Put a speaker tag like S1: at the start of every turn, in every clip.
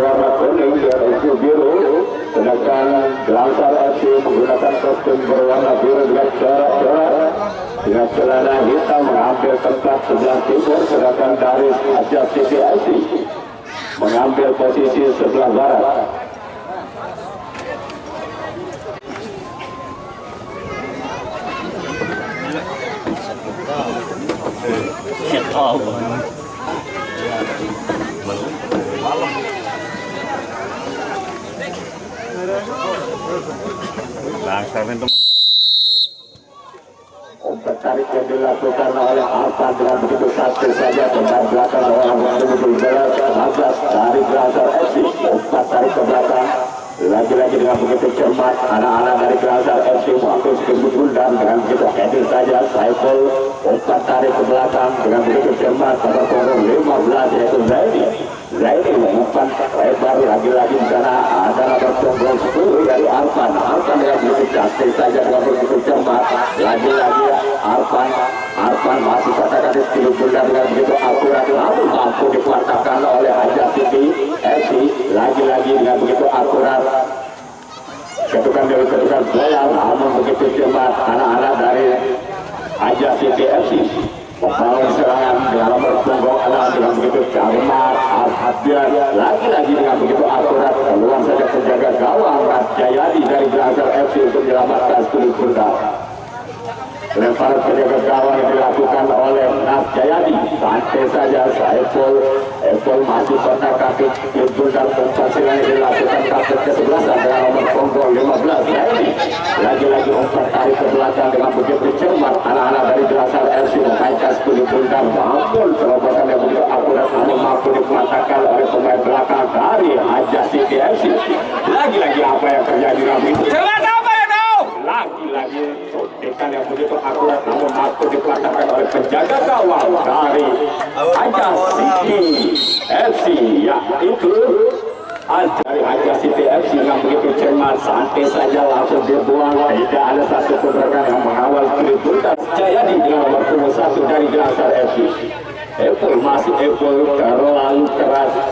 S1: berwarna kuning dan unsur biru, sedangkan Glansar FC menggunakan kostum berwarna biru dengan corak-corak dengan celana hitam mengambil tempat sebelah timur, sedangkan dari Asia City FC mengambil posisi sebelah barat. Umpan tarik yang dilakukan oleh Arfan dengan begitu satu saja pemain belakang orang menuju bola 15 dari Glansar FC. Umpan tarik ke belakang lagi-lagi dengan begitu cermat anak-anak dari Glansar FC mengambil skibut dan dengan begitu heading saja Saiful. Umpan tarik ke belakang dengan begitu cermat pada punggung 15 yaitu Zaidi umpan lebar lagi-lagi di sana ada nomor punggung 10 dari Arfan dengan begitu cantik saja dengan begitu cermat lagi-lagi Arfan masih katakan di skill bundar dengan begitu akurat namun mampu dikuatakan oleh Asia City FC lagi-lagi dengan begitu akurat ketukan bola namun begitu cermat anak-anak dari Asia City FC membangun serangan dengan nomor punggung 6 dengan begitu cermat Al-Habdian lagi-lagi dengan begitu akurat keluar saja penjaga gawang Mas Jayadi dari Glansar FC untuk menyelamatkan skill bundar. Lemparan penjaga gawang yang dilakukan oleh Nas Jayadi santai saja Saiful masih kontak kaki bundar umpan silang yang dilakukan kapten ke-11 dengan nomor punggung 15 lagi-lagi umpan tarik ke belakang dengan begitu cermat anak-anak dari Glansar FC memainkan skill bundar maupun terobosan yang begitu akurat namun mampu dikuatakan oleh pemain belakang dari Asia City FC. Lagi-lagi apa yang terjadi lagi-lagi suntikan yang begitu akurat namun mampu dikuatakan oleh penjaga gawang dari Asia City FC yaitu dari Asia City FC yang begitu cermat santai saja langsung dibuang tidak ada satu pun rekan yang mengawal skill bundar Jayadi dengan nomor punggung 1 dari Glansar FC. Apple terlalu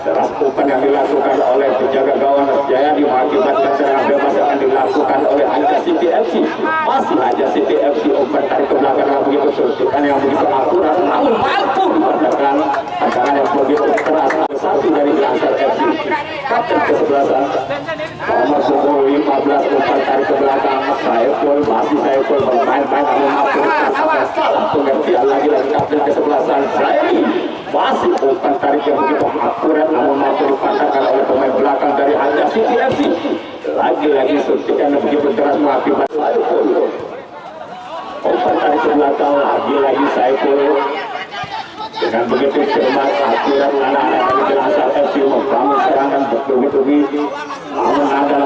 S1: keras umpan yang dilakukan oleh penjaga gawang Jayadi mengakibatkan serangan bebas yang dilakukan oleh Asia City FC. Masih Asia City FC umpan tarik ke belakang yang begitu suntikan yang begitu akurat namun mampu dikatakan tantangan yang begitu keras satu dari Glansar FC. Kapten ke-11 nomor punggung 15 umpan tarik ke belakang Saiful bermain-main namun mampu langsung gantian lagi kapten ke-11 Zaidi masih umpan tarik yang begitu akurat namun mampu dipatahkan oleh pemain belakang dari Asia City FC. Lagi-lagi suntikan yang begitu keras mengakibatkan Saiful umpan tarik ke belakang lagi-lagi Saiful dengan begitu cermat akurat anak-anak dari Glansar FC membangun serangan bertubi-tubi namun ada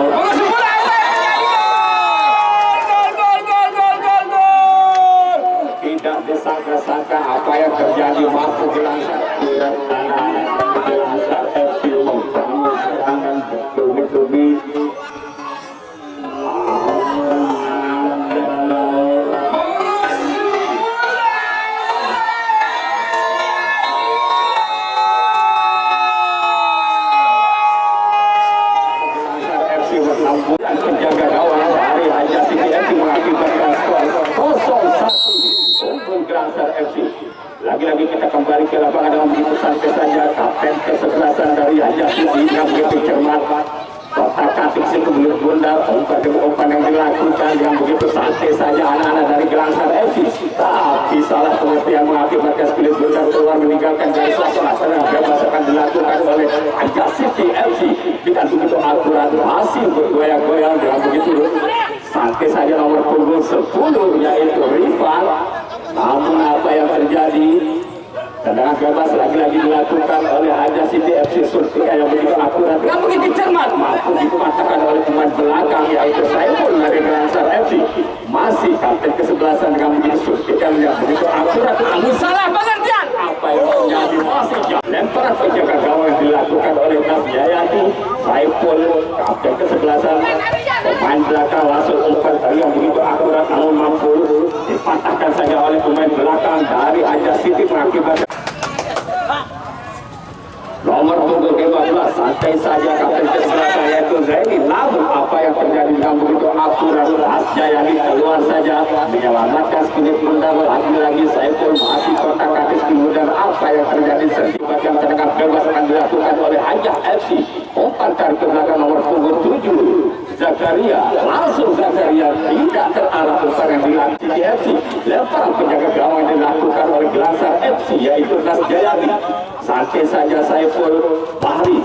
S1: tidak disangka-sangka apa yang terjadi mampu Glansar anak-anak dari Glansar FC membangun serangan bertubi-tubi penjaga gawang dari Asia City FC mengakibatkan skor 0-1 untuk Glansar FC. Lagi-lagi kita kembali ke lapangan dengan begitu santai saja kapten ke-11 dari Asia City yang begitu cermat kotak-katik skill bundar umpan yang dilakukan yang begitu santai saja anak-anak dari Glansar FC tapi salah pengertian mengakibatkan skill bundar keluar meninggalkan garis lapangan serangan bebas akan dilakukan oleh Asia City FC dengan begitu akurat masih bergoyang-goyang dengan begitu santai saja nomor punggung 10 yaitu Rifan namun apa yang terjadi tendangan bebas lagi-lagi dilakukan oleh Asia City FC suntikan yang begitu akurat yang begitu cermat mampu dipatahkan oleh pemain belakang yaitu Saiful dari Glansar FC masih kapten ke-11 dengan begitu suntikan yang begitu akurat namun salah pengertian apa yang terjadi masih lemparan penjaga gawang yang dilakukan oleh Nas Jayadi Saiful kapten ke-11 pemain belakang langsung umpan yang begitu akurat namun mampu dipatahkan saja oleh pemain belakang dari Asia City mengakibatkan nomor punggung 15 santai saja kapten sebelah saya itu Zaini. Namun apa yang terjadi dengan begitu akurat, Mas Jayadi keluar saja menyelamatkan spirit pundak. Lagi-lagi Saiful masih kotak-katik kemudian apa yang terjadi setiap yang tendangan bebas akan dilakukan oleh Hajah FC. Umpan tarik ke belakang nomor punggung 7 Zakaria, langsung Zakaria tidak terarah besar yang dilakukan di FC. Lemparan penjaga gawang dilakukan oleh Gelasar FC yaitu Nas Jayadi. Santai saja Saiful Bahri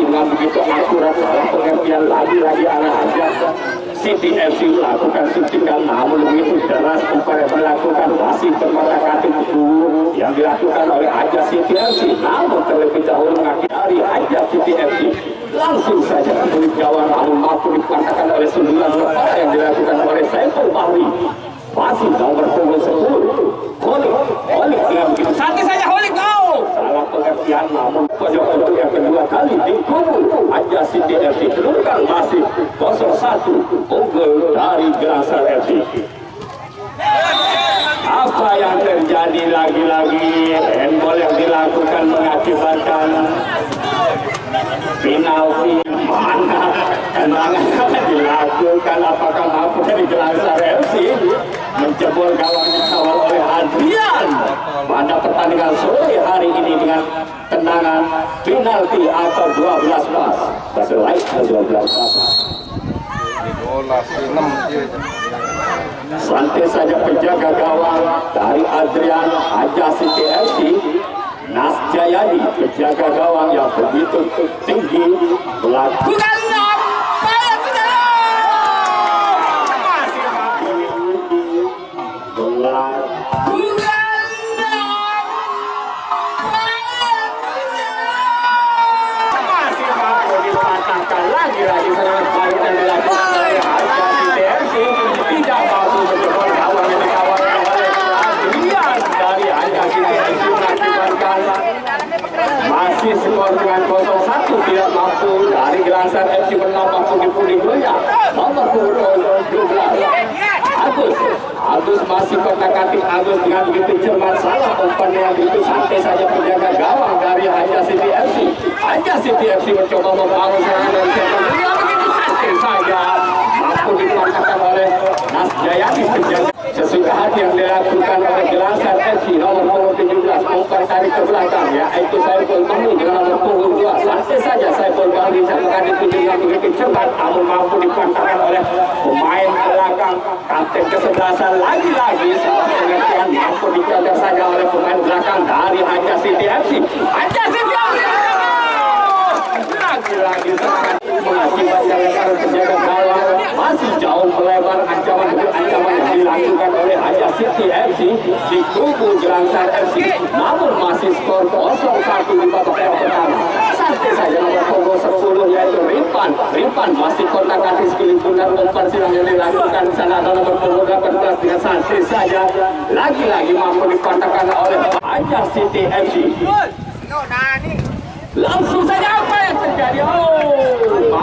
S1: dengan begitu akurat salah pengertian lagi-lagi anak Hajah City FC melakukan suntikan, namun begitu deras upaya dilakukan masih bermata-mata yang dilakukan oleh Hajah City FC, namun terlebih dahulu mengakhiri Hajah City FC langsung saja kulit gawang, namun mampu dipatahkan oleh sundulan kepala yang dilakukan oleh Saiful Bahri. Masih nomor punggung 10 Holik dengan begitu santai saja Holik salah pengertian, namun pojok untuk yang kedua kali dikubur Hajah City FC kedudukan masih 0-1 unggul dari Gelasar FC. Apa yang terjadi lagi-lagi handball yang dilakukan mengakibatkan penalti. Mana tendangan dilakukan, apakah mampu dari Gelasar FC menjebol gawang dikawal oleh Adrian pada pertandingan sore hari ini dengan tendangan penalti atau 12 pas selain 12 pas. Santai saja penjaga gawang dari Adrian Hajah City FC. Nas Jayadi penjaga gawang yang begitu tinggi melakukan lagi-lagi serangan balik yang dilakukan oleh Hajah City FC tidak mampu menjebol gawang yang dikawal oleh Adrian dari Hajah City FC mengakibatkan masih skor dengan 0-1 tidak mampu dari Gelasar FC menambah pundi-pundi goyang nomor punggung 12 Agus masih kotak-katik. Agus dengan begitu cermat salah umpannya yang begitu santai saja penjaga gawang dari Hajah City FC. Hajah City FC mencoba membangun serangan dari serangan begitu santai saja mampu dipatahkan oleh Nas Jayadi penjaga. Sesudah yang dilakukan oleh Gelasar FC nomor punggung 17 umpan tarik ke belakang yaitu Saiful Bahri dengan nomor punggung 2. Santai saja Saiful Bahri akan dituju dengan begitu cepat namun mampu dipatahkan oleh pemain belakang kapten kesebelasan. Lagi-lagi salah pengertian mampu dijaga saja oleh pemain belakang dari Hajah City FC. Hajah City FC lagi-lagi serangan mengakibatkan lemparan penjaga gawang masih jauh melebar ancaman yang dilakukan oleh Hajah City FC di kubu Gelasar FC, namun masih skor 0-1 di babak yang pertama. Santai saja nomor punggung 10 yaitu Rimpan masih kontak-katik sekali benar umpan silang yang dilakukan sana ada nomor punggung 18 dengan santai saja lagi-lagi mampu dipatahkan oleh Hajah City FC. Langsung saja apa yang terjadi?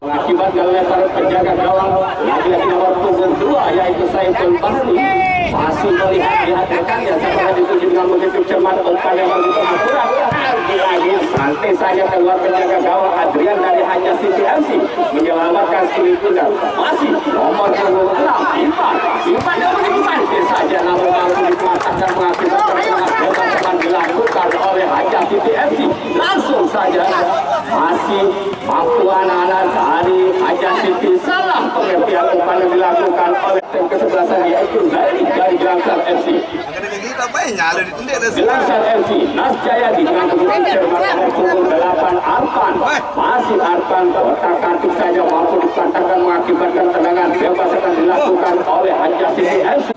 S1: Mengakibatkan lemparan penjaga gawang lagi-lagi nomor punggung 2 yaitu Saiful Bahri masih melihat rekannya setelah dituju dengan begitu cermat umpan yang begitu akurat. Lagi-lagi santai saja keluar penjaga gawang Adrian dari Hajah City FC menyelamatkan spirit pundak. Masih nomor punggung 6 Impan yang begitu santai saja namun mampu dipatahkan mengakibatkan lemparan dilakukan oleh Hajah City FC. Langsung saja masih mampu anak-anak dari Hajah City salah pengertian umpan yang dilakukan oleh tim kesebelasan yaitu dari Gelasar FC. Gelasar FC Nas Jayadi dengan begitu cermat nomor punggung 8 Arpan. Masih Arpan kotak-katik saja mampu dipatahkan mengakibatkan tendangan bebas akan dilakukan oleh Hajah City FC.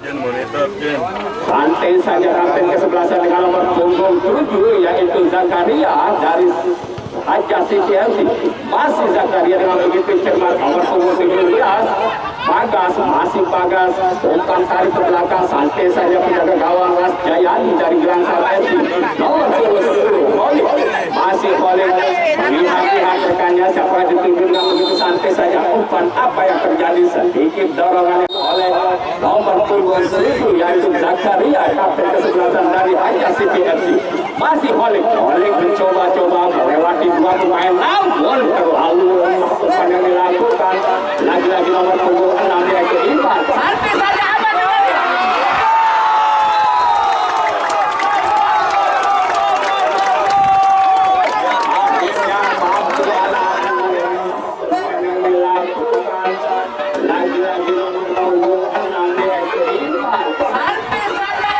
S1: Santai saja kapten kesebelasan dengan nomor punggung 7 yaitu Zakaria dari Hajah City FC. Masih Zakaria dengan begitu cermat nomor punggung 17 Bagas, masih Bagas umpan tarik ke belakang santai saja penjaga gawang Nas Jayadi dari Gelasar FC nomor punggung 10 Holik. Masih Holik melihat rekannya siapa dituju dengan begitu santai saja umpan apa yang terjadi sedikit dorongan oleh oleh nomor punggung 1000 yaitu Zakaria, kapten kesebelasan dari Haja City FC. Masih Holik mencoba-coba melewati dua pemain, namun terlalu lemah umpan yang dilakukan. Lagi-lagi nomor punggung 6 yaitu Iman. Santai saja Ahmad dengan dia. Akhirnya mampu anak-anak yang dilakukan. Lagi-lagi nomor punggung 6 yaitu Iman. Santai saja.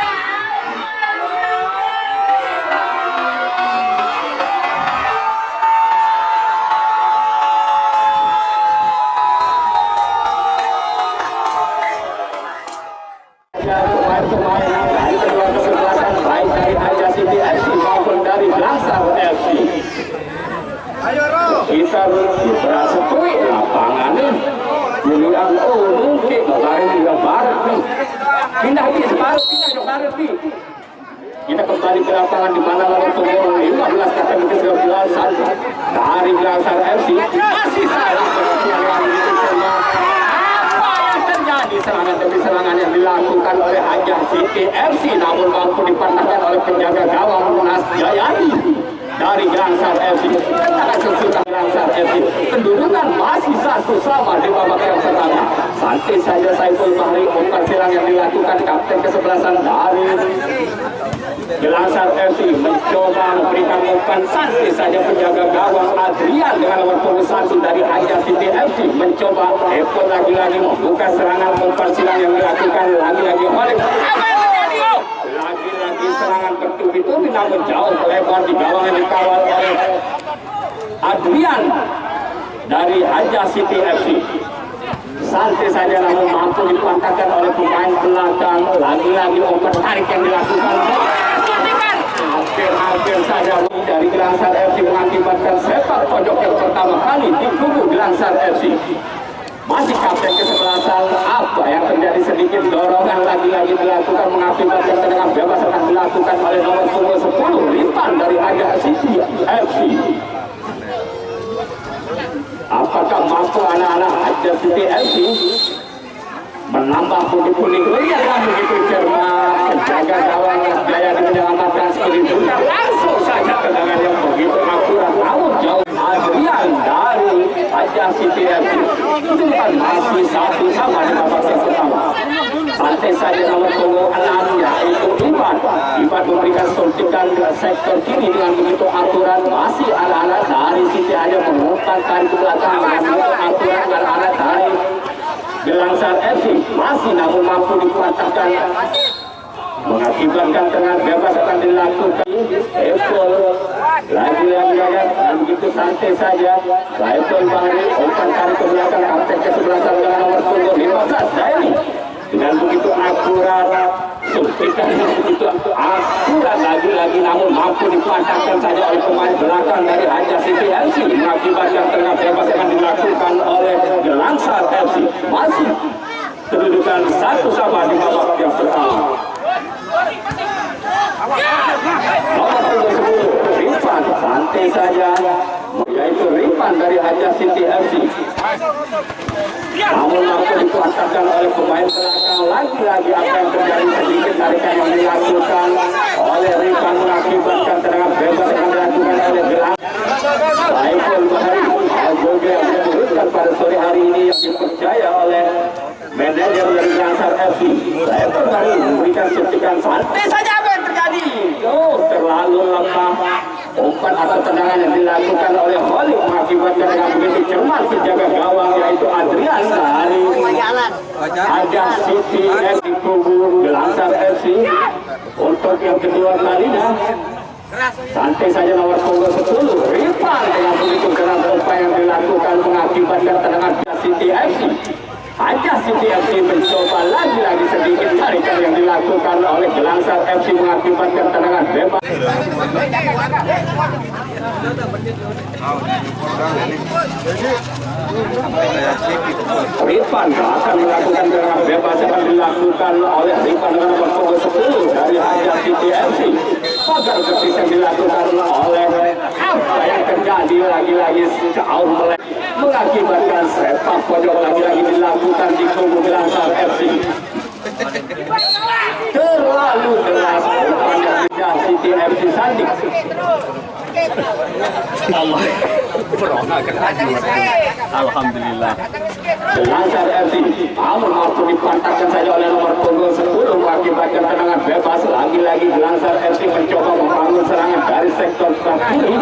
S1: Pemain-pemain dari kedua kesebelasan baik dari Haja City FC maupun dari Blangsar FC. Kita berasa tuh lapangannya Julian mungkin kemarin juga barat nih. Pindah ke barat nih. Kita kembali ke lapangan di mana nomor punggung 15 kapten kesebelasan dari Blangsar FC masih salah di serangan demi serangan yang dilakukan oleh Haja City FC, namun mampu dipatahkan oleh penjaga gawang Munas Jayadi dari Blangsar FC. Tendangan sesudah Blangsar FC, kedudukan masih 1-1 di babak yang pertama. Santai saja Saiful Bahri, umpan silang yang dilakukan kapten kesebelasan dari Blangsar FC mencoba memberikan umpan. Santai saja penjaga gawang Adrian dengan nomor punggung 1 dari Haja City FC mencoba Epon lagi-lagi membuka serangan umpan silang yang dilakukan lagi-lagi oleh lagi-lagi serangan bertubi-tubi namun jauh lebar di gawang yang dikawal oleh Adrian dari Haja City FC. Santai saja namun mampu dipatahkan oleh pemain belakang. Lagi-lagi umpan tarik yang dilakukan. Hampir saja dari Blangsar FC mengakibatkan sepak pojok yang pertama kali di kubu Blangsar FC. Masih kapten kesebelasan, apa yang terjadi, sedikit dorongan lagi-lagi dilakukan mengakibatkan tendangan bebas akan dilakukan oleh nomor punggung 10 Ripan dari Haja City FC. Apakah mampu anak-anak Haja City FC menambah pundi-pundi lihat yang begitu cermat? Penjaga gawang Jaya menyelamatkan seperti itu, langsung saja tendangan yang begitu akurat namun jauh. Adrian dari Haja City FC kedudukan masih 1-1 di babak yang pertama. Santai saja nomor punggung 6 yaitu Iban memberikan suntikan ke sektor kiri dengan begitu aturan. Masih anak-anak dari City hanya mengumpankan ke belakang dengan begitu aturan. Anak-anak dari Blangsar FC masih namun mampu dipatahkan mengakibatkan tendangan bebas akan dilakukan. Epol lagi-lagi dan begitu santai saja Saiful Bahri umpan tarik ke belakang kapten kesebelasan dengan nomor punggung 15 Daily dengan begitu akurat, suntikan begitu akurat lagi-lagi namun mampu dipatahkan saja oleh pemain belakang dari Haja City FC mengakibatkan tendangan bebas akan dilakukan oleh Blangsar FC. Masih kedudukan 1-1 di babak yang pertama. Nomor punggung 10 Ripan santai saja yaitu Ripan dari Haja City FC, namun mampu dipatahkan oleh pemain belakang. Lagi-lagi apa yang terjadi, sedikit tarikan yang dilakukan oleh Ripan mengakibatkan tendangan bebas yang dilakukan oleh Gelang Saiful Bahri. Algojo yang diturunkan pada sore hari ini yang dipercaya oleh manajer dari Blangsar FC. Saiful Bahri memberikan suntikan. Santai saja apa yang terjadi, terlalu lemah. Umpan atau tendangan yang dilakukan oleh Holik mengakibatkan dengan begitu cermat penjaga gawang yaitu Adrian dari Haja City FC kubu Blangsar FC untuk yang kedua kalinya. Santai saja nomor punggung 10 Ripan dengan begitu keras umpan yang dilakukan mengakibatkan tendangan Haja City FC. Haja City FC mencoba lagi-lagi, sedikit tarikan yang dilakukan oleh Blangsar FC mengakibatkan tendangan bebas. Ripan akan melakukan tendangan bebas akan dilakukan oleh Ripan dengan nomor punggung 10 dari Haja City FC. Pagar betis yang dilakukan oleh apa yang terjadi lagi-lagi jauh mengakibatkan sepak pojok lagi-lagi dilakukan di kubu Gelangsar FC. Terlalu deras umpan yang Raja City FC Sandi.
S2: Allah Alhamdulillah.
S1: Gelangsar FC namun mampu dipantahkan saja oleh nomor punggung 10 mengakibatkan tendangan bebas. Lagi-lagi Gelangsar FC mencoba membangun serangan dari sektor kiri.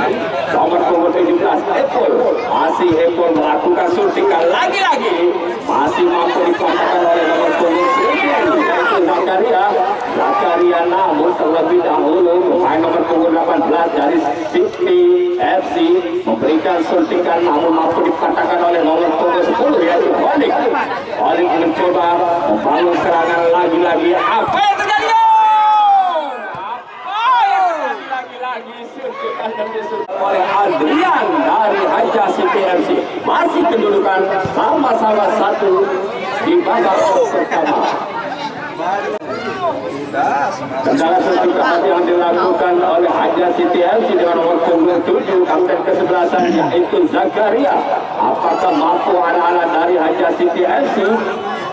S1: Nomor punggung 17 Epol, masih Epol melakukan suntikan lagi-lagi masih mampu dipantahkan oleh nomor punggung 9 yaitu Zakaria. Namun terlebih dahulu pemain nomor punggung 18 dari City FC memberikan suntikan namun mampu dipatahkan oleh nomor punggung 10 yaitu Olik mencoba membangun serangan lagi-lagi. Apa yang terjadi? Lagi-lagi suntikan dan disuntik oleh Adrian dari Raja City FC. Masih kedudukan sama-sama satu di babak pertama. Tendangan suntikan yang dilakukan oleh Raja City FC dengan nomor punggung 7 kapten kesebelasan yaitu Zakaria. Apakah mampu anak-anak dari Raja City FC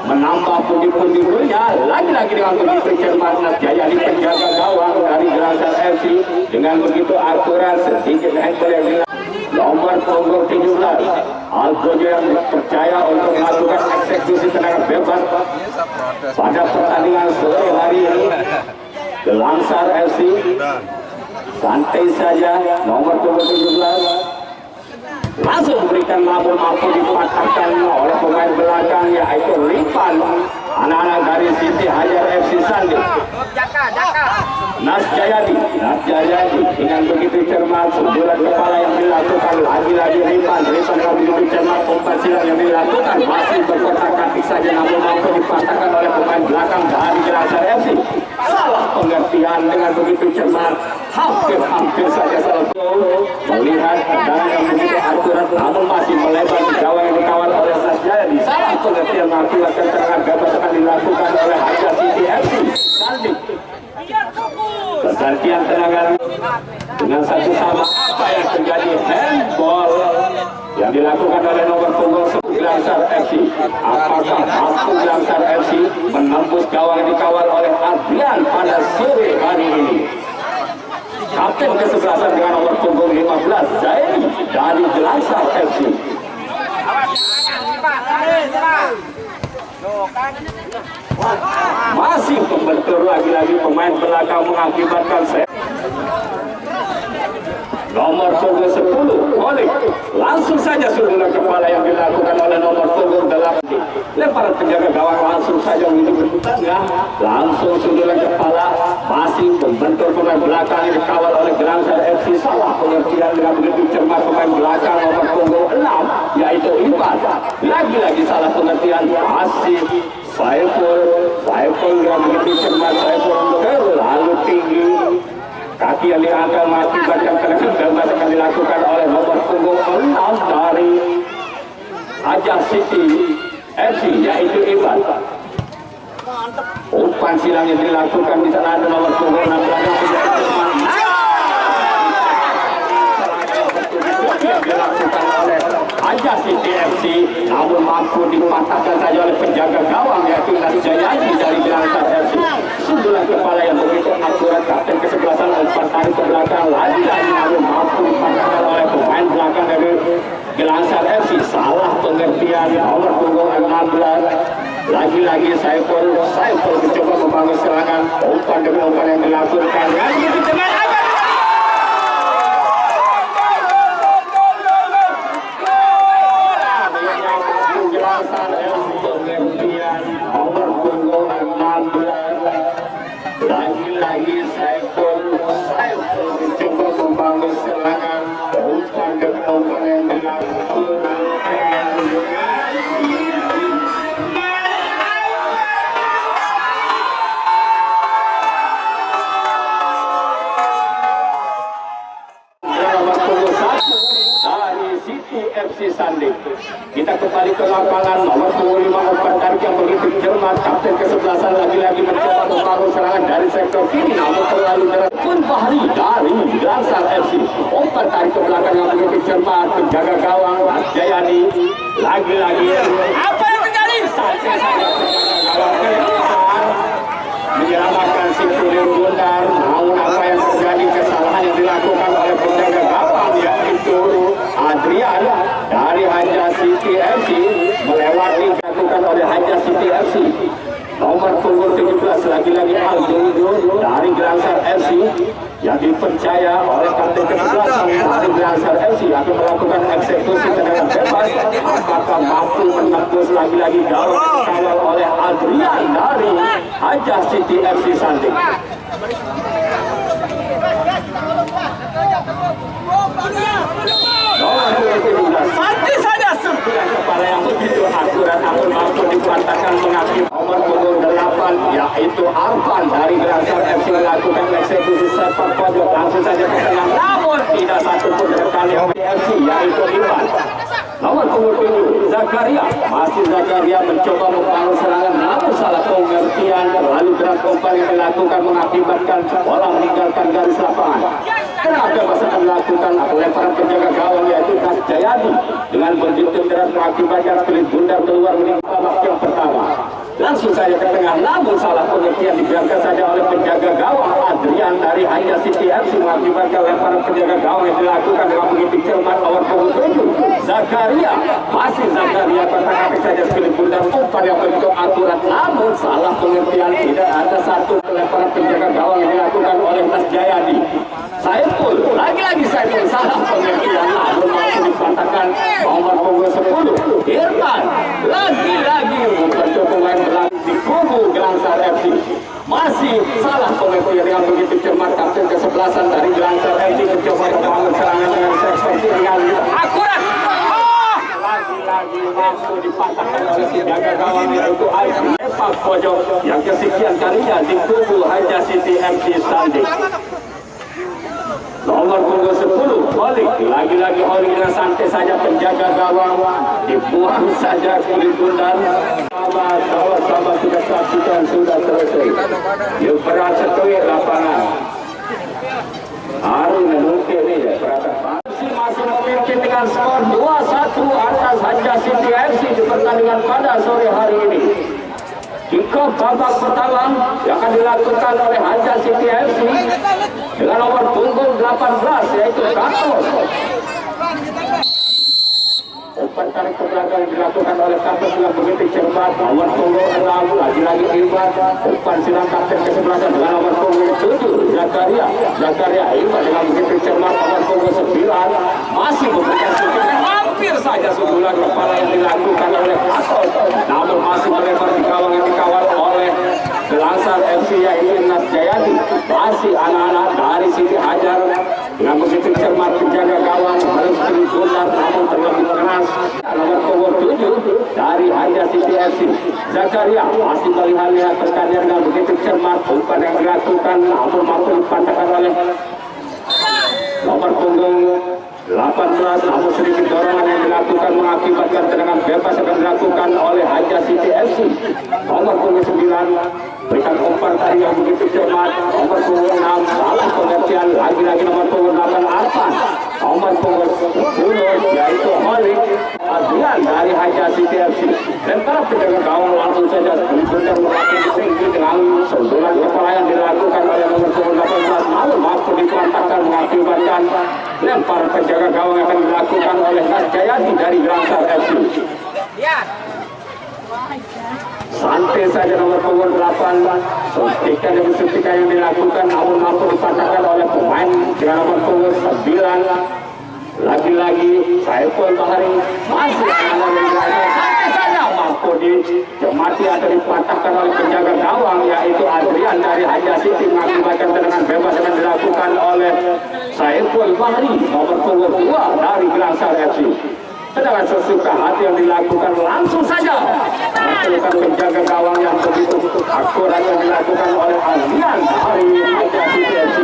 S1: menambah pundi-pundi golnya? Lagi-lagi dengan begitu cermat Jaya di penjaga gawang dari Gelangsar FC dengan begitu akurat sedikit handball yang nomor punggung 17 Algojo yang percaya untuk melakukan eksekusi tendangan bebas pada pertandingan sore hari ini. Gelangsar FC santai saja, nomor punggung 17 langsung memberikan namun mampu dipatahkan oleh pemain belakang yaitu Lipan, anak-anak dari Siti Hajar FC Sandi. Nas Jayadi dengan begitu cermat sundulan kepala yang dilakukan lagi-lagi Lipan dengan begitu cermat umpan silang yang dilakukan masih berkotak-katik saja namun mampu dipatahkan oleh pemain belakang dari Gelangsar FC. Salah pengertian dengan begitu cermat, hampir saja salah melihat tendangan yang begitu akurat namun masih melebar di gawang yang dikawal oleh Nas Jayadi. Salah pengertian mengakibatkan tendangan bebas akan dilakukan oleh Raja City FC Sandi. Pergantian tendangan dengan satu sama. Apa yang terjadi? Handball yang dilakukan oleh nomor punggung 9 Gelangsar FC. Apakah mampu Gelangsar FC menembus gawang yang dikawal oleh Adrian pada sore hari ini? Kapten kesebelasan dengan nomor punggung 15 Zaini dari Gelangsar FC. Masih pembentur lagi-lagi pemain belakang mengakibatkan nomor punggung 10 Olik langsung saja sundulan kepala yang dilakukan oleh nomor punggung 8 lemparan penjaga gawang langsung saja untuk bertengah langsung sundulan kepala masih membentur pemain belakang yang dikawal oleh Gelangsar FC. Salah pengertian dengan begitu cermat pemain belakang nomor punggung 6 yaitu Iban. Lagi-lagi salah pengertian masih Saiful yang begitu cermat. Saiful terlalu tinggi, kaki yang diangkat mengakibatkan tendangan bebas akan dilakukan oleh nomor punggung 6 dari Raja City FC yaitu Iban. Umpan silang yang dilakukan di sana ada nomor punggung 16 yang dilakukan oleh Raja City FC namun mampu dipatahkan saja oleh penjaga gawang yaitu Nas Jayadi dari Gelangsar FC. Sundulan kepala yang begitu akurat kapten kesebelasan umpan tarik ke belakang lagi-lagi namun mampu dipatahkan oleh pemain belakang dari Gelangsar FC. Salah pengertian nomor punggung 16 lagi-lagi Saiful mencoba membangun serangan umpan demi umpan yang dilakukan lagi di tengah lagi-lagi Saiful mencoba membangun serangan umpan demi umpan yang dilakukan. Nomor 21 dari City FC Sandi. Sandik. Kita kembali ke lapangan nomor 25 umpan tarik yang begitu cermat. Kapten kesebelasan lagi-lagi mencoba membangun serangan dari sektor kiri, namun terlalu deras pun Bahri dari Grangsar FC. Umpan tarik ke belakang yang begitu cermat, penjaga gawang Jayadi lagi-lagi. Apa yang terjadi? Saja gawang keluar menyelamatkan si kulir bundar. Namun apa yang terjadi, kesalahan yang dilakukan oleh penjaga gawang yaitu Adrian dari Haja City FC melewati dilakukan oleh Haja City FC. Nomor punggung 17 lagi-lagi Aldo dari Grangsar FC yang dipercaya oleh kapten kesebelasan dari Grangsar FC akan melakukan eksekusi tendangan bebas. Apakah mampu menembus lagi-lagi gawang dikawal oleh Adrian dari Haja City FC Sandik. Santi saja sembilan kepala yang begitu akurat, namun mampu dipatahkan mengakhiri. Nomor punggung 8 yaitu Arfan dari Grangsar FC melakukan eksekusi sepak pojok langsung saja ke tengah, namun tidak satu pun rekan yang FC yaitu Iwan. Nomor punggung 7 Zakaria, masih Zakaria mencoba membangun serangan, namun salah pengertian terlalu berat umpan yang dilakukan mengakibatkan bola meninggalkan garis lapangan. Kenapa masa melakukan lemparan penjaga gawang yaitu Das Jayadi dengan begitu deras mengakibatkan kulit bundar keluar meninggal babak yang pertama. Langsung saja ke tengah, namun salah pengertian dibiarkan saja oleh penjaga gawang Adrian dari Haja City FC mengakibatkan lemparan penjaga gawang yang dilakukan dengan begitu cermat. Nomor punggung 7 Zakaria, masih Zakaria kotak-katik saja kulit bundar, umpan yang begitu akurat, namun salah pengertian, tidak ada satu lemparan penjaga gawang yang dilakukan oleh Das Jayadi. Saiful, lagi-lagi Saiful salah pengertian, namun mampu dipatahkan. Nomor punggung 10 Irfan, lagi-lagi mencoba main berlari di kubu Grangsar FC. Masih salah pengertian dengan begitu cermat kapten kesebelasan dari Grangsar FC mencoba membangun serangan dengan seksi dengan akurat. Lagi-lagi mampu dipatahkan oleh penjaga gawang yaitu Aizri sepak pojok yang kesekian kalinya di kubu Haja City FC Sandik. Nomor punggung 10 Holik, lagi-lagi Holik dengan santai saja penjaga gawang dibuang saja kulit bundar. Sama-sama sudah saksikan, sudah selesai. Yuk berasa ke lapangan Harun mungkin ini ya masih memiliki dengan skor 2-1 atas Haja City FC di pertandingan pada sore hari ini. Kick-off babak pertama yang akan dilakukan oleh Haja City FC dengan nomor punggung 18 yaitu Katos. Umpan tarik ke belakang dilakukan oleh Katos dengan begitu cermat. Nomor punggung 6 lagi-lagi Iwan. Umpan silang kapten kesebelasan dengan nomor punggung 7 Zakaria. Iwan dengan begitu cermat. Nomor punggung 9 masih memberikan suntikan hampir saja sundulan kepala yang dilakukan oleh Katos, namun masih melebar di gawang yang dikawal oleh Grangsar FC yaitu Das Jayadi. Masih anak-anak dari Siti Hajar dengan begitu cermat penjaga gawang harus bundar, namun terlebih keras. Nomor punggung 7 dari Haja City FC Zakaria masih melihat pertandingan dengan begitu cermat. Umpan yang dilakukan namun mampu dipatahkan oleh nomor punggung 18, namun sedikit dorongan yang dilakukan mengakibatkan tendangan bebas akan dilakukan oleh Haja City FC. Nomor punggung 9 berikan umpan tadi yang begitu cermat. Nomor punggung 6 salah pengertian, lagi-lagi nomor punggung 8 Arfan. Nomor punggung 10 yaitu Holik Adrian dari Haja City FC. Dan para penjaga gawang langsung saja benar melakukan tinggi dengan sundulan kepala yang dilakukan oleh nomor punggung 18, namun mampu dipatahkan mengakibatkan lempar penjaga gawang yang akan dilakukan oleh Das Jayadi dari Grangsar FC. Santai saja nomor punggung 8, suntikan demi suntikan yang dilakukan namun mampu dipatahkan oleh pemain dengan nomor punggung 9. Lagi-lagi Saiful Bahari masih santai saja mampu dijemati atau dipatahkan oleh penjaga gawang yaitu Adrian dari Haja City mengakibatkan tendangan bebas akan dilakukan oleh Saiful Bahari nomor punggung 2 dari Grangsar FC. Tendangan sesuka hati yang dilakukan langsung saja melakukan penjaga gawang yang begitu akurat yang dilakukan oleh Adrian dari Haja City FC.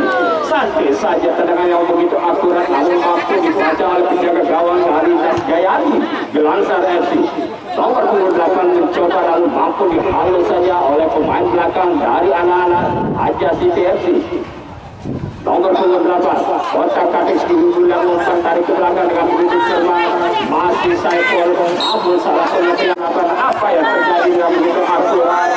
S1: Santai saja tendangan yang begitu akurat namun mampu dibaca oleh penjaga gawang dari Das Jayadi. Gelangsar FC. Nomor punggung 8 mencoba lalu mampu dihalau saja oleh pemain belakang dari anak-anak Haja City FC. Nomor punggung 8 kotak kaki yang umpan tarik ke belakang dengan begitu cermat, masih Saiful, namun salah pengertian apa yang terjadi dengan begitu akurat.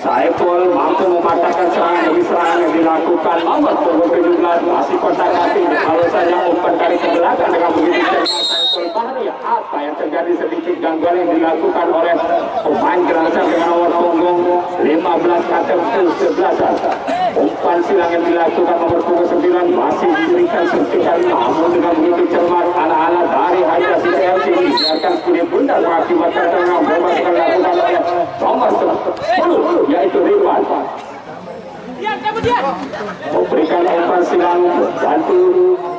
S1: Saiful mampu mematahkan serangan demi serangan yang dilakukan. Nomor punggung 17 masih kotak kaki, kalau saja umpan tarik ke belakang dengan begitu cermat Saiful Bahri. Apa yang terjadi, sedikit gangguan yang dilakukan oleh pemain Gelangsar dengan nomor punggung 15 kata 11. Umpan silang yang dilakukan nomor punggung 9 masih diberikan suntikan, namun dengan begitu cermat anak-anak dari Haja City FC dibiarkan kulit bundar mengakibatkan tenang bebas yang dilakukan oleh nomor 10 yaitu Ridwan. Memberikan umpan silang bantu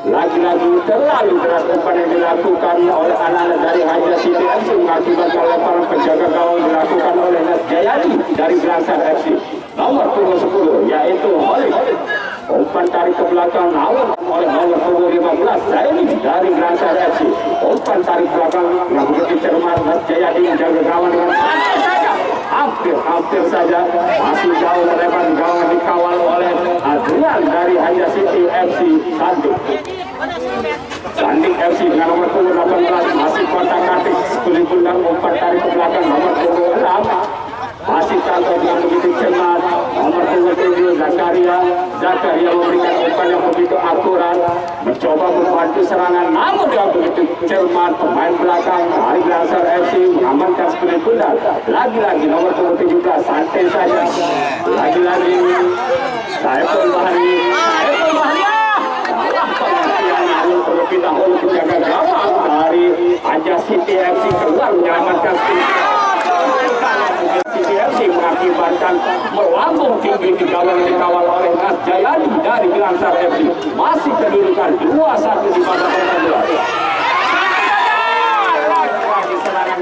S1: lagi-lagi terlalu keras umpan yang dilakukan oleh anak-anak dari Haja City FC mengakibatkan lemparan penjaga gawang dilakukan oleh Nas Jayadi dari Gelangsar FC. Nomor punggung 10 yaitu Holik. Umpan tarik ke belakang namun oleh nomor punggung 15 Zaini dari Gelangsar FC. Umpan tarik belakang yang begitu cermat, Mas Jayadi menjaga gawang dengan santai saja. Hampir saja masih jauh melebar gawang dikawal oleh Adrian dari Haja City FC. Sandik FC dengan nomor punggung 18 masih kontak katik kulit bundar, umpan tarik ke belakang nomor punggung 6 masih tangkap yang begitu cermat nomor punggung 7 Zakaria memberikan umpan yang begitu akurat, mencoba membantu serangan namun yang begitu cermat pemain belakang dari Gelangsar FC mengamankan kulit bundar. Lagi-lagi nomor punggung 17 santai saja, lagi-lagi Saiful Bahri terlebih dahulu penjaga gawang dari Haja City FC keluar menyelamatkan City FC mengakibatkan melambung tinggi di gawang yang dikawal oleh Nas Jayadi dari Gelangsar FC. Masih kedudukan 2-1 di babak kedua. Lagi serangan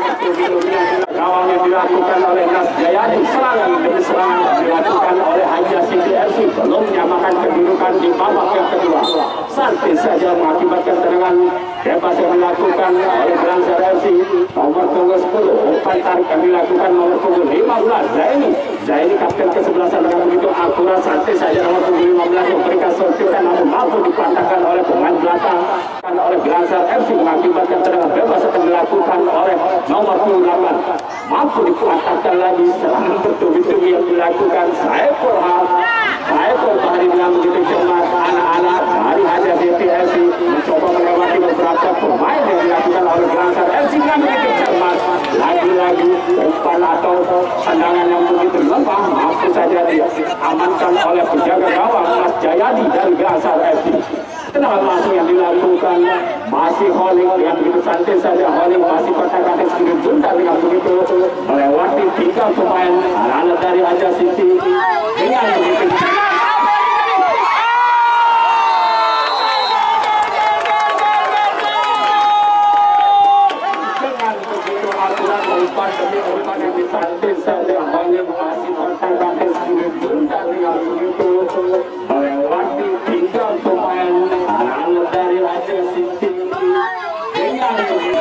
S1: gawang yang dilakukan oleh Nas Jayadi, serangan demi serangan dilakukan oleh Haja City FC, belum menyamakan kedudukan di babak yang kedua. Santai saja mengakibatkan serangan bebas yang dilakukan oleh Gelangsar FC. Nomor punggung 10 umpan tarik yang dilakukan nomor punggung 15 Zaini kapten ke-11 dengan begitu akurat. Santai saja nomor punggung 15 memberikan suntikan namun mampu dipatahkan oleh pemain belakang oleh Gelangsar FC mengakibatkan serangan bebas yang dilakukan oleh nomor punggung 8. Mampu dipatahkan lagi serangan bertubi-tubi yang dilakukan Saiful Bahri dengan begitu cermat anak-anak dari Haja City FC mencoba melewati beberapa pemain yang dilakukan oleh Gelangsar FC dengan begitu cermat. Lagi-lagi umpan atau tendangan yang begitu lemah mampu saja diamankan oleh penjaga gawang Mas Jayadi dari Gelangsar FC. Tendangan langsung yang dilakukan masih Holik dengan begitu santai saja. Holik masih kotak-katik sedikit bundar dengan begitu melewati 3 pemain anak dari Haja City dengan begitu umpan demi umpan yang disantai saja. Holik masih kotak-katik sedikit bundar dengan begitu melewati 3 pemain anak dari Haja City dengan begitu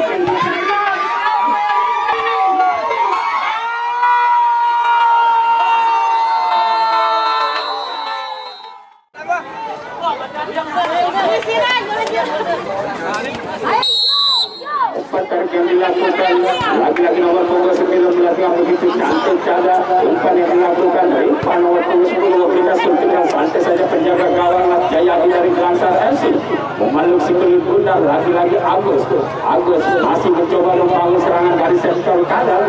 S1: umpan tarik yang dilakukan lagi-lagi nomor punggung 19 yang begitu cantik cara umpan yang dilakukan dari umpan nomor punggung 10 memberikan suntikan santai saja penjaga gawang Mas Jayadi dari Gelangsar FC memeluk si kulit bundar. Lagi-lagi Agus masih mencoba membangun serangan dari sektor kanan.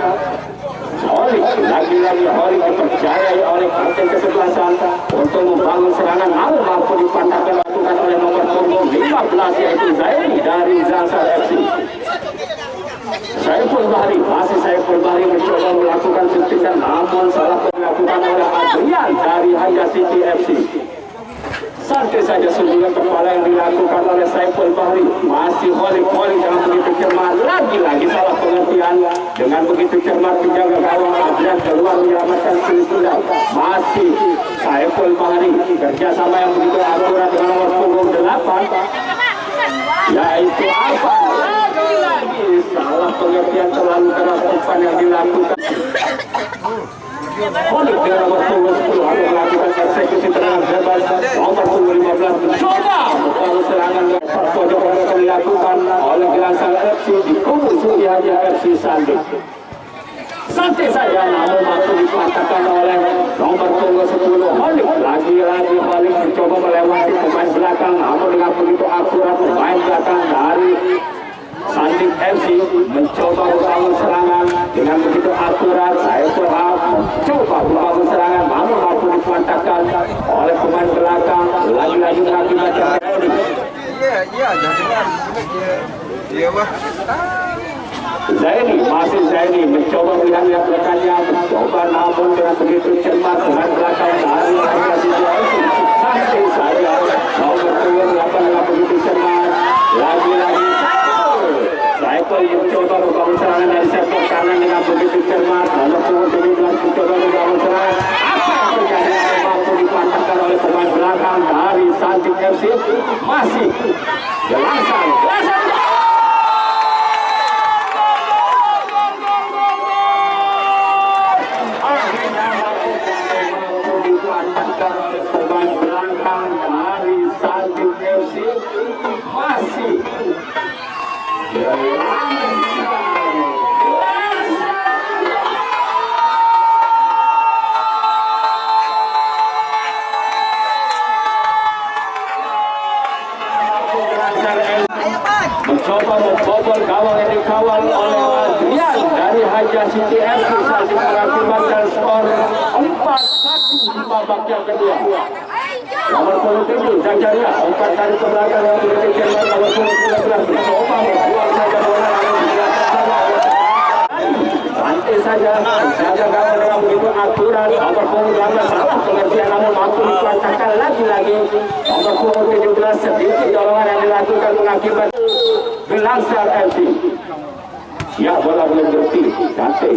S1: Holik, lagi-lagi Holik dipercayai oleh kapten ke-11 untuk membangun serangan namun mampu dipatahkan lakukan oleh nomor punggung 15 yaitu Zaini dari Gelangsar FC. Saiful Bahri mencoba melakukan suntikan namun salah dilakukan oleh Adrian dari Haja City FC. Santai saja suntikan kepala yang dilakukan oleh Saiful Bahri. Masih Holik dengan begitu cermat. Lagi-lagi salah pengertian. Dengan begitu cermat penjaga gawang Adrian keluar menyelamatkan kulit bundar. Masih Saiful Bahri kerjasama yang begitu akurat dengan nomor punggung 8 yaitu Alvan. lagi salah pengertian terlalu keras umpan yang dilakukan. Holik dengan nomor punggung 10 harus melakukan eksekusi tendangan bebas. Nomor punggung 15 mencoba membawa serangan lempar pojok yang akan dilakukan oleh Gelansan FC di kubu Suri Haja FC Sandik. Santai saja namun mampu dipatahkan oleh nomor punggung 10 Holik. Lagi-lagi Holik mencoba melewati pemain belakang, namun dengan begitu akurat pemain belakang dari Sandik FC mencoba membangun serangan dengan begitu akurat. Saya berharap mencoba membangun serangan, namun mampu dipatahkan oleh pemain belakang. Lagi-lagi mengakibatkan Zaini, masih Zaini mencoba melihat rekannya, mencoba namun dengan begitu cermat dengan belakang dari Raja situasi. Santai saja nomor punggung 8 dengan begitu cermat. Lagi-lagi Saiful mencoba membangun serangan dari sektor kanan dengan begitu cermat. Nomor punggung 17 mencoba membangun serangan. Apa yang terjadi? Mampu dipatahkan oleh pemain belakang dari Sandik FC. Masih Gelansan. Pemain belakang dari Sandik FC masih mencoba membobol gawang yang dikawal oleh Adrian dari Haja City FC saat mengakibatkan skor 4-1 di babak yang kedua. Nomor 27 Zakaria umpan dari ke belakang yang memiliki cermat. Nomor 13 mencoba membuang saja bola santai saja jaga gawang dengan begitu akurat. Nomor 18 salah pengertian namun mampu dipatahkan lagi-lagi. Nomor 17 sedikit dorongan yang dilakukan mengakibatkan Gelansan FC. Ya, bola belum berhenti. Santai.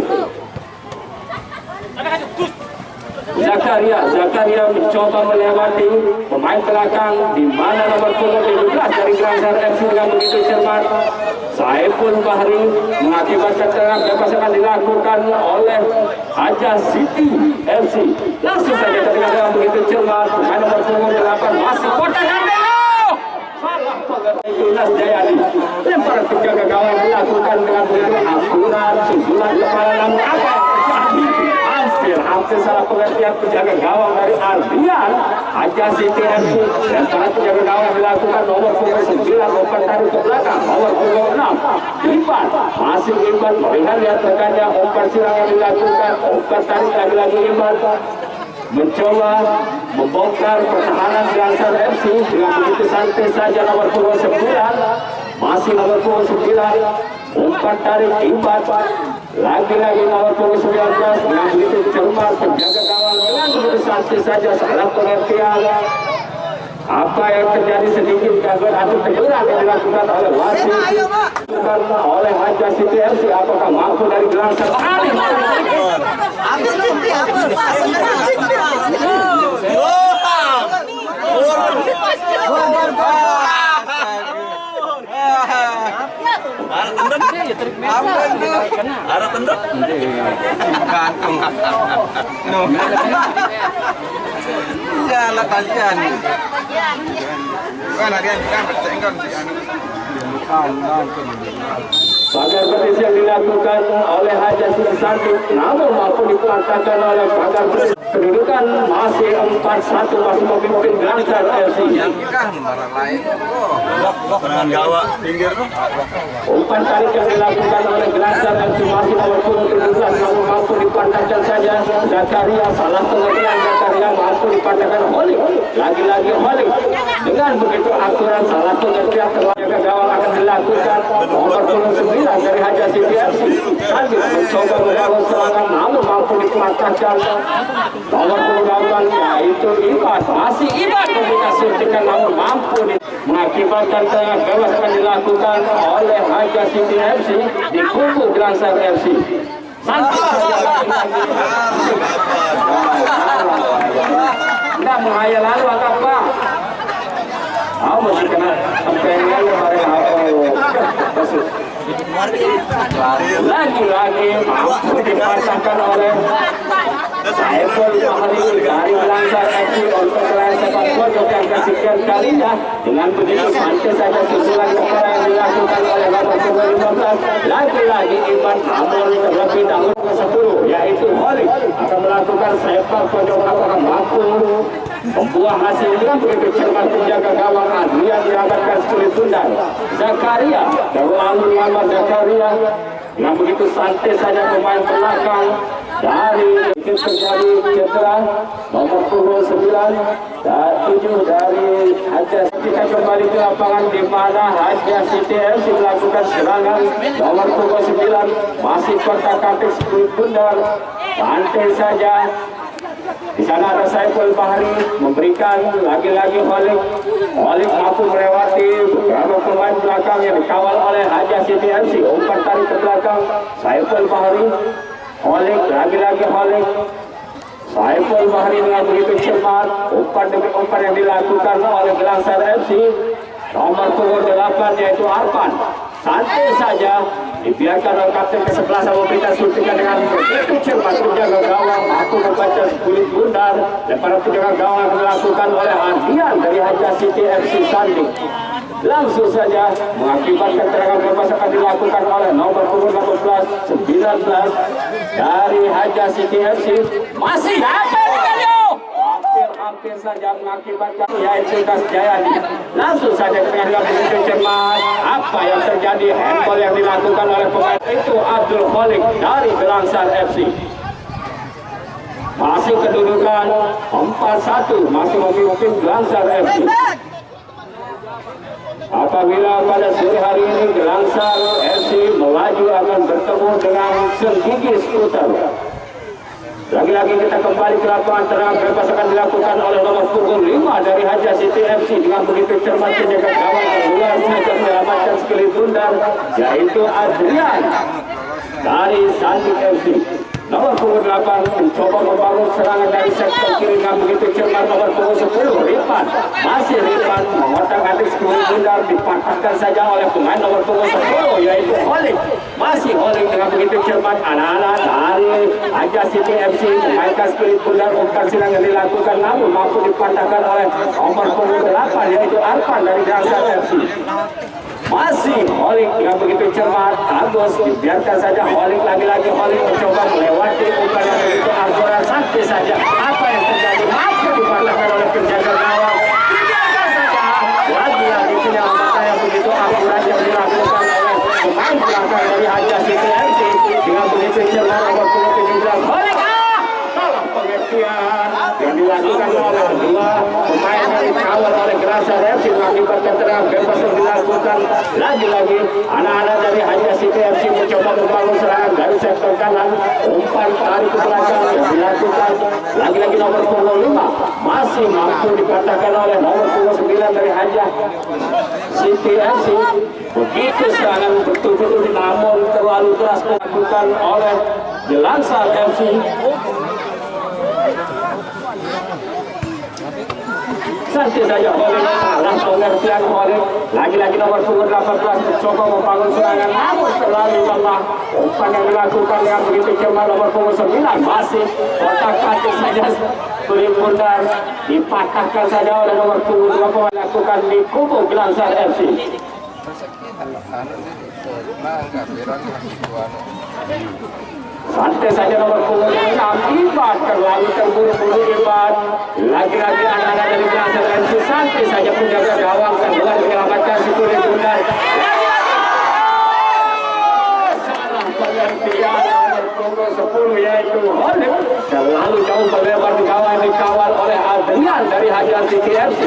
S1: Zakaria mencoba melewati pemain belakang di mana nomor punggung 17 dari Gelansan FC dengan begitu cermat. Saiful Bahri mengakibatkan tendangan bebas akan dilakukan oleh Haja City FC. Langsung saja terdengar dengan begitu cermat. Pemain nomor punggung 8 masih kotak kandang. Salah Yunas Jayadi. Lemparan penjaga gawang dilakukan dengan begitu akurat. Sundulan kepala namun apa yang terjadi? Hampir salah pengertian penjaga gawang dari Ardian Haja City FC. Lemparan penjaga gawang dilakukan nomor punggung 9 umpan tarik ke belakang. Nomor punggung 6 Iban, masih Iban melihat rekannya umpan silang yang dilakukan. Umpan tarik lagi-lagi Iban mencoba membongkar pertahanan Gelansan FC dengan begitu santai saja. Nomor punggung 9 masih nomor punggung 9 umpan tarik Iban. Lagi-lagi nomor punggung 19 dengan begitu cermat penjaga gawang dengan begitu santai saja. Salah pengertian. Apa yang terjadi sedikit gangguan atau teguran yang dilakukan oleh wasit oleh Haja City FC. Apakah mampu dari Gelansan?
S2: Arah tendok. Gantung. Ya lah tajian. Kan harian kan bertenggon si anu.
S1: Pagar petisi yang dilakukan oleh Haja City Sandik namun mampu dipatahkan oleh pagar petisi. Kedudukan masih 4-1 masih memimpin Gelansan FC.
S2: Yang kan marah lain. Serangan gawang pinggir tuh.
S1: Umpan tarik yang dilakukan oleh Gelansan FC masih nomor punggung 17 namun mampu dipatahkan saja. Zakaria salah pengertian. Zakaria mampu dipatahkan Holik. Lagi-lagi Holik dengan begitu akurat salah pengertian terlalu gawang akan dilakukan. Nomor punggung 9 dari Haja City FC Sandik mencoba membangun serangan namun mampu dipatahkan. Nomor punggung 8 yaitu Iban, masih Iban memberikan suntikan namun mampu mengakibatkan tendangan bebas akan dilakukan oleh Haja City FC di kubu Gelansan FC. Santai saja lagi-lagi. Tidak menghayal lalu apa? Masih kena sampai lalu bareng apa? Lagi-lagi mampu dipatahkan oleh Saiful Bahri dari Gelangsar FC untuk meraih sepak pojok yang kesekian kalinya. Dengan begitu pantas saja susulan skor yang dilakukan oleh nomor punggung 15. Lagi-lagi Iban namun terlebih dahulu ke 10 yaitu Holik akan melakukan sepak pojok apakah mampu membuah hasil dengan begitu cermat penjaga gawang Adrian dirapatkan sulit tundar. Zakaria terlalu lama Zakaria dengan begitu santai saja pemain belakang dari terjadi cedera nomor punggung 9 dan 7 dari Hajas. Kita kembali ke lapangan di mana Hajas CTFC melakukan serangan nomor punggung 9 masih kontak-katik sulit tundar santai saja. Di sana ada Saiful Bahri memberikan lagi-lagi Holik mampu melewati beberapa pemain belakang yang dikawal oleh Hajas CTFC. Umpan tarik ke belakang Saiful Bahri, Holik lagi-lagi Saiful Bahri dengan begitu cermat umpan demi umpan yang dilakukan oleh Gelangsar FC. Nomor punggung 8 yaitu Arpan santai saja dibiarkan oleh kapten ke-11 memberikan suntikan dengan begitu cermat penjaga gawang mampu membaca kulit bundar. Lemparan penjaga gawang akan dilakukan oleh Adrian dari Hajas CTFC Sanding. Langsung saja mengakibatkan terangan bebas akan dilakukan oleh nomor punggung 18 19 dari Hajas CTFC. Masih hampir saja mengakibatkan yaitu Das Jayadi. Langsung saja dengan begitu cermat apa yang terjadi, handball yang dilakukan oleh pemain itu Abdul Khalik dari Gelangsar FC. Masih kedudukan 4-1 masih memimpin Gelangsar FC. Apabila pada sore hari ini Gelangsar FC melaju akan bertemu dengan Senggigi Skuter. Lagi-lagi kita kembali ke lapangan, terang bebas akan dilakukan oleh nomor punggung 5 dari Hajas CTFC dengan begitu cermat penjaga gawang keluar saja menyelamatkan sekali tundar yaitu Adrian dari Sandik FC. Nomor punggung 8 mencoba membangun serangan dari sektor kiri dengan begitu cermat. Nomor punggung 10 Ripan, masih Ripan mengotak-atik sekali tundar, dipatahkan saja oleh pemain nomor punggung 10 yaitu Holik. Masih Holik dengan begitu cermat anak-anak dari Hajas CTFC memainkan sekali tundar. Umpan silang yang dilakukan namun mampu dipatahkan oleh nomor punggung 8 yaitu Arpan dari Gelangsar FC. Masih Holik dengan begitu cermat, Agus dibiarkan saja Holik lagi-lagi mencoba melewati umpan yang begitu Argora santai saja. Apa yang terjadi? Mampu dipatahkan oleh penjaga gawang. Dibiarkan saja lagi-lagi penyelamatan yang begitu akurat yang dilakukan oleh pemain belakang dari Hajas CTFC dengan begitu cermat. Nomor punggung 17 Holik salah pengertian yang dilakukan oleh kedua pemain yang dikawal oleh Gelangsar FC mengakibatkan terangan bebas yang dilakukan. Lagi-lagi anak-anak dari Hajas CTFC mencoba membangun serangan dari sektor kanan. Umpan tarik ke belakang yang dilakukan lagi-lagi nomor punggung 5 masih mampu dipatahkan oleh nomor punggung 9 dari Hajas CTFC. Begitu serangan betul-betul namun terlalu keras dilakukan oleh Gelangsar FC. Santai saja Holik, salah pengertian Holik. Lagi-lagi nomor punggung 18 mencoba membangun serangan namun terlalu lemah. Umpan yang dilakukan dengan begitu cermat nomor punggung 9 masih kotak-katik saja kulit bundar, dipatahkan saja oleh nomor punggung 20 melakukan di kubu Gelangsar FC. Santai saja nomor punggung 6 Iban terlalu terburu-buru Iban. Lagi-lagi anak-anak dari Gelangsar FC santai saja penjaga gawang keluar menyelamatkan si kulit bundar. Salah pengertian nomor punggung 10 yaitu Holik terlalu jauh melebar di gawang dikawal oleh Adrian dari Hajas CTFC.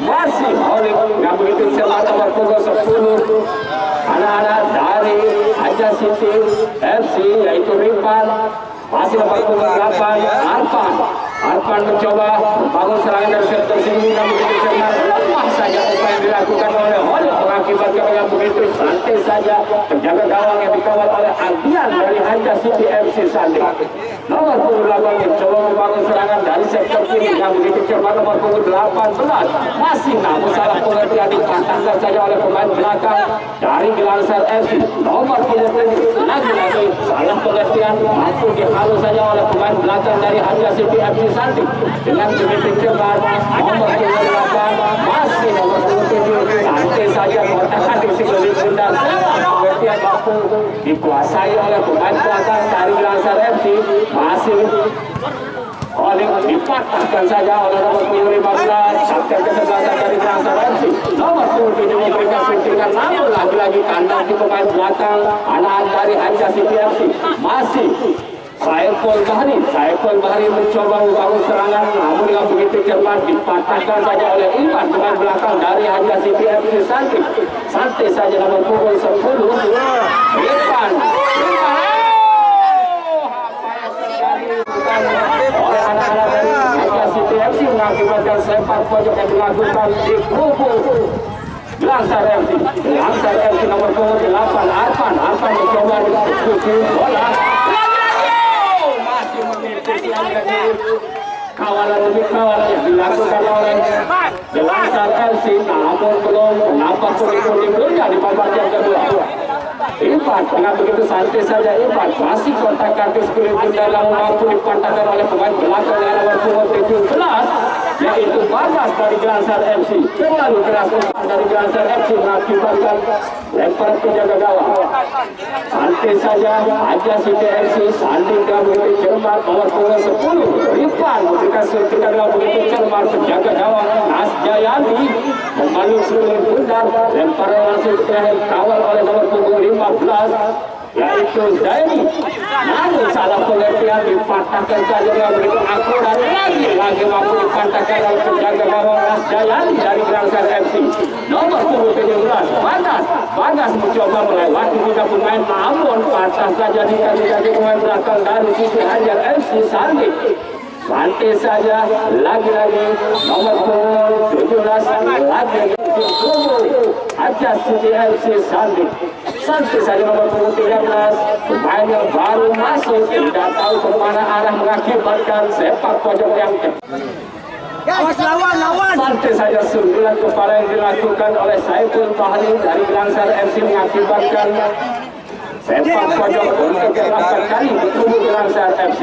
S1: Masih Holik yang begitu cermat nomor punggung 10 anak-anak dari Hajas CTFC yaitu Ripan. Masih nomor punggung 8 Arpan mencoba membangun serangan dari sektor sini dan begitu cermat. Lemah saja upaya yang dilakukan oleh Holly mengakibatkan yang begitu santai saja penjaga gawang yang dikawal oleh Ardian dari Hanja City FC Sandi. Nomor punggung 8 mencoba membangun serangan dari sektor kiri yang begitu cermat. Nomor punggung 18 masih namun salah pengertian dipatahkan saja oleh pemain belakang dari Gilansar FC. Nomor punggung 7 lagi-lagi salah pengertian mampu dihalau saja oleh pemain belakang dari Hanja City FC Sandi dengan begitu cermat. Nomor punggung 8 masih nomor punggung 7 santai saja mengatakan di sekeliling bundar. Pengertian mampu dikuasai oleh pemain belakang dari Gilansar FC. Masih oleh dipatahkan saja oleh nomor punggung 15 kapten kesebelasan dari Gilansar FC. Nomor punggung 7 memberikan suntikan namun lagi-lagi kandang di pemain belakang anak dari Hanja City FC. Masih Saiful Bahri mencoba membangun serangan namun dengan begitu cermat dipatahkan saja oleh Iman pemain belakang dari Hanja City FC. Santai saja nomor punggung 10 Iman oleh anak-anak dari Hanja City FC mengakibatkan sepak pojok yang dilakukan di kubu Gilansar FC. Gilansar FC nomor punggung 8 Arfan mencoba diskusi bola masih mengikuti kawalan demi kawalan yang dilakukan oleh Gilansar FC namun belum nampak kuning golnya di babak yang kedua. Ipan dengan begitu santai saja Ipan masih kontak kaki kulit dalam mampu dipatahkan oleh pemain belakang yang nomor punggung 17 yaitu Bagas dari Gilansar FC. Terlalu keras dari Gilansar FC mengakibatkan lemparan penjaga gawang. Santai saja Hanja City FC Sandi dengan begitu cermat nomor punggung 10 Ipan memberikan suntikan dengan begitu cermat penjaga gawang Nas Jayani membantu sekeliling bundar. Lemparan langsung kawal oleh nomor punggung 15 yaitu Zaini namun salah pengertian dipatahkan saja dengan begitu akurat. Lagi mampu dipatahkan oleh penjaga gawang Nas Jayani dari Gilansar FC. Nomor punggung 17 Bagas mencoba melewati tiga pemain namun patah saja di kaki pemain belakang dari sisi Hanja FC Sandi. Santai saja lagi-lagi nomor punggung 17 lagi Hanja City FC Sandi. Santai saja nomor punggung 13 pemain yang baru masuk tidak tahu kemana arah mengakibatkan sepak pojok yang lawan. Santai saja sundulan kepala yang dilakukan oleh Saiful Bahri dari Gilansar FC mengakibatkan sepak pojok untuk ke-8 kali di tubuh Gilansar FC.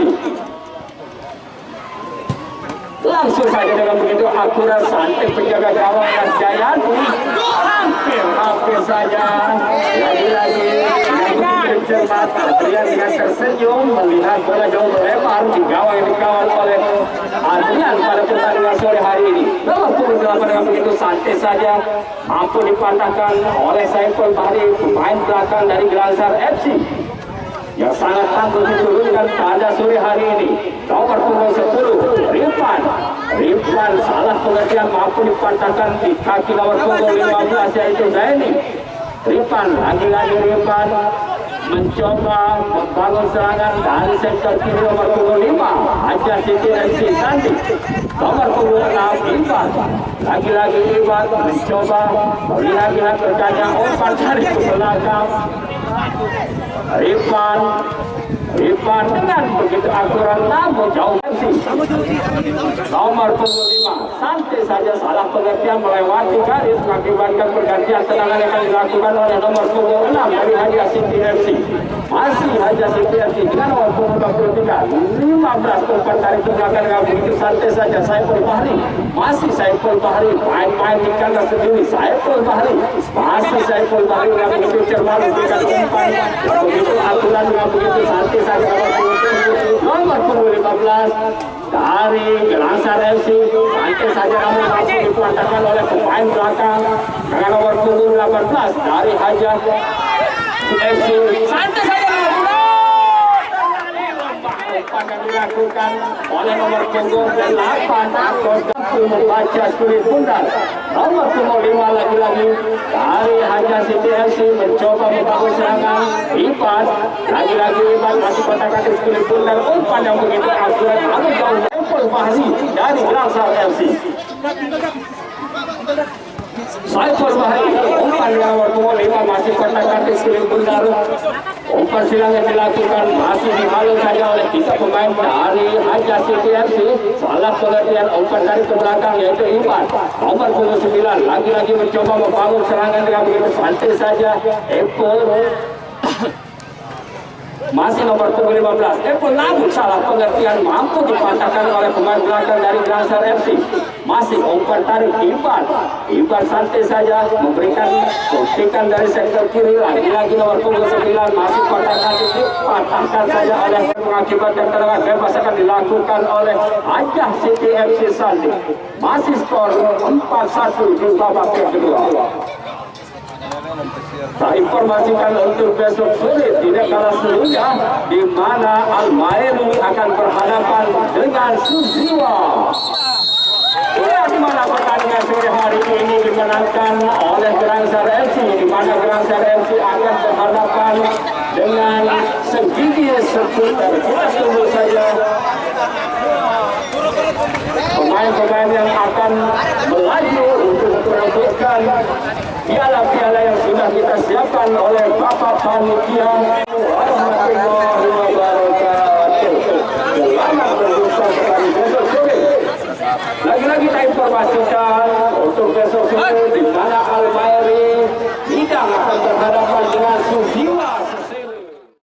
S1: Langsung saja dengan begitu akurat santai penjaga gawang Nas Jayani hampir saja lagi-lagi yang cermat Adrian dengan tersenyum melihat bola jauh melebar di gawang yang dikawal oleh Adrian pada pertandingan sore hari ini. Nomor punggung 8 dengan begitu santai saja mampu dipatahkan oleh Saiful Bahri pemain belakang dari Gilansar FC yang sangat tangguh diturunkan pada sore hari ini. Nomor punggung 10 Rifan salah pengertian mampu dipatahkan di kaki nomor punggung 15 yaitu Zaini. Rifan lagi-lagi mencoba membangun serangan dari sektor kiri nomor punggung 5 Hanja City FC Sandi. Nomor punggung 6 Ivan lagi-lagi mencoba melihat berkanya umpan dari belakang. Rifan dengan begitu akurat namun jauh nomor punggung 5 santai saja salah pengertian melewati garis mengakibatkan pergantian tendangan yang akan dilakukan oleh nomor punggung 6 dari Hanja City FC. Masih Hanja City FC dengan nomor punggung 23 15 umpan dari belakang dengan begitu santai saja Saiful Bahri. Masih Saiful Bahri main-main di kandang sendiri. Saiful Bahri dengan begitu cermat memberikan umpan begitu aturan dengan begitu santai saja nomor punggung 15 dari Gilansar FC. Santai saja namun langsung dipatahkan oleh pemain belakang dengan nomor punggung 18 dari Hanja FC. Santai saja yang dilakukan oleh nomor punggung 8 atau membaca kulit bundar. Nomor punggung 5 lagi-lagi dari Hanja City FC mencoba membangun serangan. Ipan lagi-lagi masih kotak-kotak kulit bundar. Umpan yang begitu akurat namun jauh Saiful Bahri dari Gilansar FC. Saiful Bahri, umpan yang nomor punggung 5 masih kontak-katik Siling Bundar. Umpan silang yang dilakukan masih dihalau saja oleh 3 pemain dari Haja City FC. Salah pengertian umpan dari ke belakang yaitu Iman. Nomor punggung 9 lagi-lagi mencoba membangun serangan dengan begitu santai saja. Apple masih nomor punggung 15. Apple namun salah pengertian mampu dipatahkan oleh pemain belakang dari Grangsar FC. Masih umpan tarik Iban. Iban santai saja memberikan suntikan dari sektor kiri. Lagi-lagi nomor punggung 9 masih kontak-katik dipatahkan saja oleh mengakibatkan tendangan bebas akan dilakukan oleh Haja City FC Sandi. Masih skor 4-1 di babak kedua. Saya informasikan untuk besok sore tidak kalah serunya di mana Al-Maeli akan berhadapan dengan Suziwa. Inilah di mana pertandingan sore hari ini dimenangkan oleh Grangsar FC, di mana Grangsar FC akan berhadapan dengan Senggigi Seputar. Kita tunggu saja pemain-pemain yang akan melaju untuk memperebutkan piala-piala yang sudah kita siapkan oleh Bapak Panitia. Warahmatullahi wabarakatuh. Selamat berjumpa kembali besok sore. Lagi-lagi kita informasikan untuk besok sore di